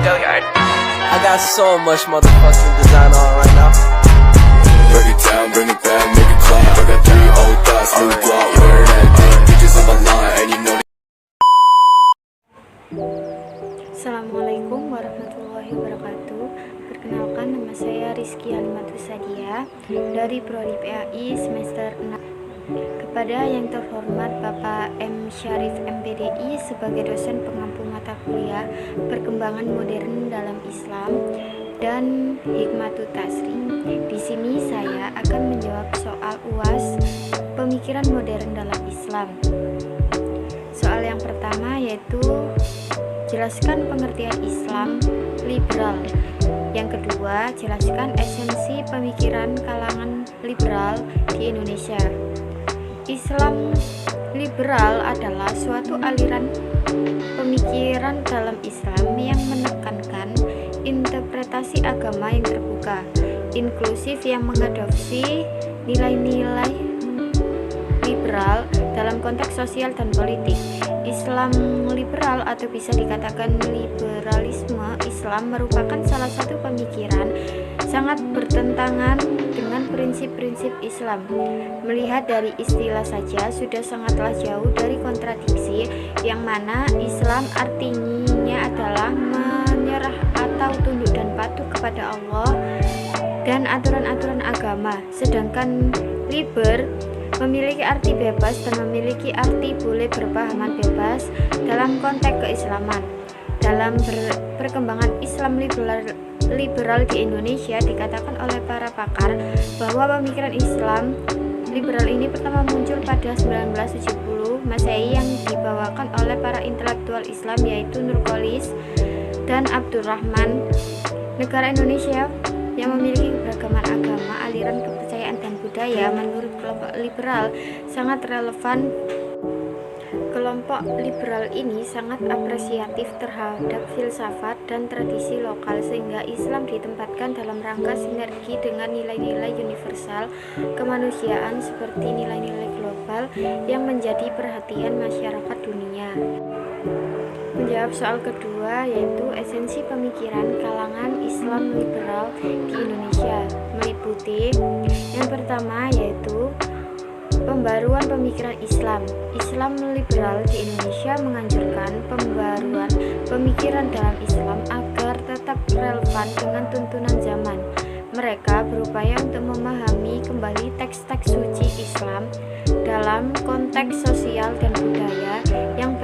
I got so much motherfucking design on right now. Break it down, bring it back, make it clap. I got 3 old thoughts, new guap, wear that dick. Bitches on my line, and you know. Assalamualaikum warahmatullahi wabarakatuh. Perkenalkan, nama saya Rizky Halimatus Sadia dari Prodi PAI semester 6. Kepada yang terhormat Bapak M. Syarif MPDI sebagai dosen pengampu mata kuliah Perkembangan Modern dalam Islam dan Hikmatut Tasri. Di sini saya akan menjawab soal UAS Pemikiran Modern dalam Islam. Soal yang pertama yaitu jelaskan pengertian Islam liberal. Yang kedua, jelaskan esensi pemikiran kalangan liberal di Indonesia. Islam liberal adalah suatu aliran pemikiran dalam Islam yang menekankan interpretasi agama yang terbuka, inklusif, yang mengadopsi nilai-nilai liberal dalam konteks sosial dan politik. Islam liberal atau bisa dikatakan liberalisme Islam merupakan salah satu pemikiran sangat bertentangan dengan prinsip-prinsip Islam. Melihat dari istilah saja sudah sangatlah jauh dari kontradiksi, yang mana Islam artinya adalah menyerah atau tunduk dan patuh kepada Allah dan aturan-aturan agama, sedangkan liber memiliki arti bebas dan memiliki arti boleh berpahaman bebas dalam konteks keislaman. Dalam perkembangan Islam liberal di Indonesia, dikatakan oleh para pakar bahwa pemikiran Islam liberal ini pertama muncul pada 1970 Masehi yang dibawakan oleh para intelektual Islam yaitu Nurcholish dan Abdurrahman. Negara Indonesia yang memiliki keberagaman agama, aliran kepercayaan dan budaya menurut kelompok liberal sangat relevan. Kelompok liberal ini sangat apresiatif terhadap filsafat dan tradisi lokal, sehingga Islam ditempatkan dalam rangka sinergi dengan nilai-nilai universal kemanusiaan seperti nilai-nilai global yang menjadi perhatian masyarakat dunia. Menjawab soal kedua yaitu esensi pemikiran kalangan Islam liberal di Indonesia, meliputi yang pertama yaitu pembaruan pemikiran Islam. Islam liberal di Indonesia menganjurkan pembaruan pemikiran dalam Islam agar tetap relevan dengan tuntunan zaman. Mereka berupaya untuk memahami kembali teks-teks suci Islam dalam konteks sosial dan budaya yang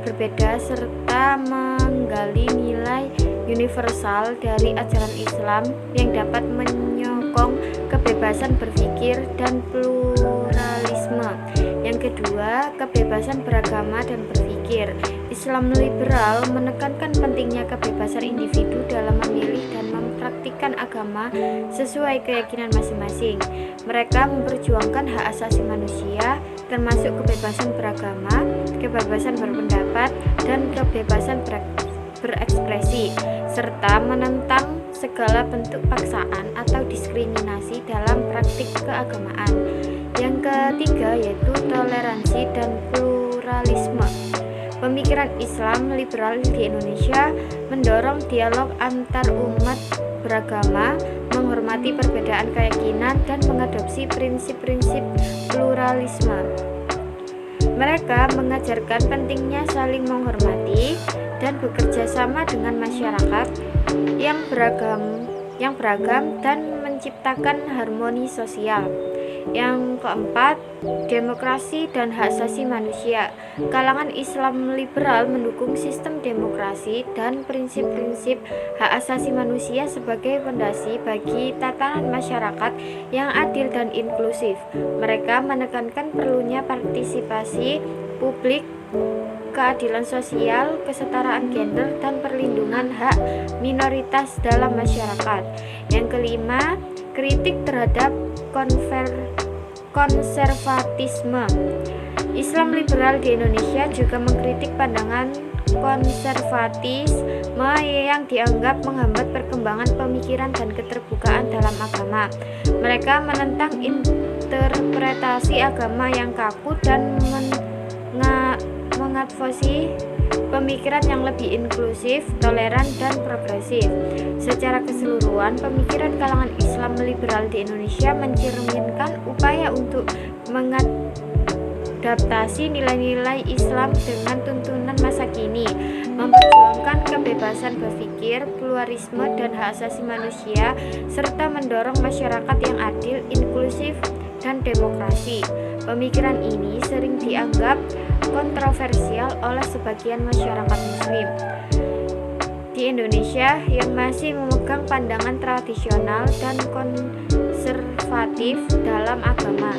berbeda serta menggali nilai universal dari ajaran Islam yang dapat menyokong kebebasan berpikir dan pluralisme. Yang kedua, kebebasan beragama dan berpikir. Islam liberal menekankan pentingnya kebebasan individu dalam memilih dan mempraktikkan agama sesuai keyakinan masing-masing. Mereka memperjuangkan hak asasi manusia, termasuk kebebasan beragama, kebebasan berpendapat, dan kebebasan berekspresi, serta menentang segala bentuk paksaan atau diskriminasi dalam praktik keagamaan. Yang ketiga yaitu toleransi dan pluralisme. Pemikiran Islam liberal di Indonesia mendorong dialog antar umat beragama, menghormati perbedaan keyakinan, dan mengadopsi prinsip-prinsip pluralisme. Mereka mengajarkan pentingnya saling menghormati dan bekerja sama dengan masyarakat yang beragam dan menciptakan harmoni sosial. Yang keempat, demokrasi dan hak asasi manusia. Kalangan Islam liberal mendukung sistem demokrasi dan prinsip-prinsip hak asasi manusia sebagai fondasi bagi tatanan masyarakat yang adil dan inklusif. Mereka menekankan perlunya partisipasi publik, keadilan sosial, kesetaraan gender, dan perlindungan hak minoritas dalam masyarakat. Yang kelima, kritik terhadap konservatisme. Islam liberal di Indonesia juga mengkritik pandangan konservatisme yang dianggap menghambat perkembangan pemikiran dan keterbukaan dalam agama. Mereka menentang interpretasi agama yang kaku dan mengadvokasi pemikiran yang lebih inklusif, toleran, dan progresif. Secara keseluruhan, pemikiran kalangan Islam liberal di Indonesia mencerminkan upaya untuk mengadaptasi nilai-nilai Islam dengan tuntunan masa kini, memperjuangkan kebebasan berpikir, pluralisme, dan hak asasi manusia, serta mendorong masyarakat yang adil, inklusif, dan demokrasi. Pemikiran ini sering dianggap kontroversial oleh sebagian masyarakat Muslim di Indonesia yang masih memegang pandangan tradisional dan konservatif dalam agama.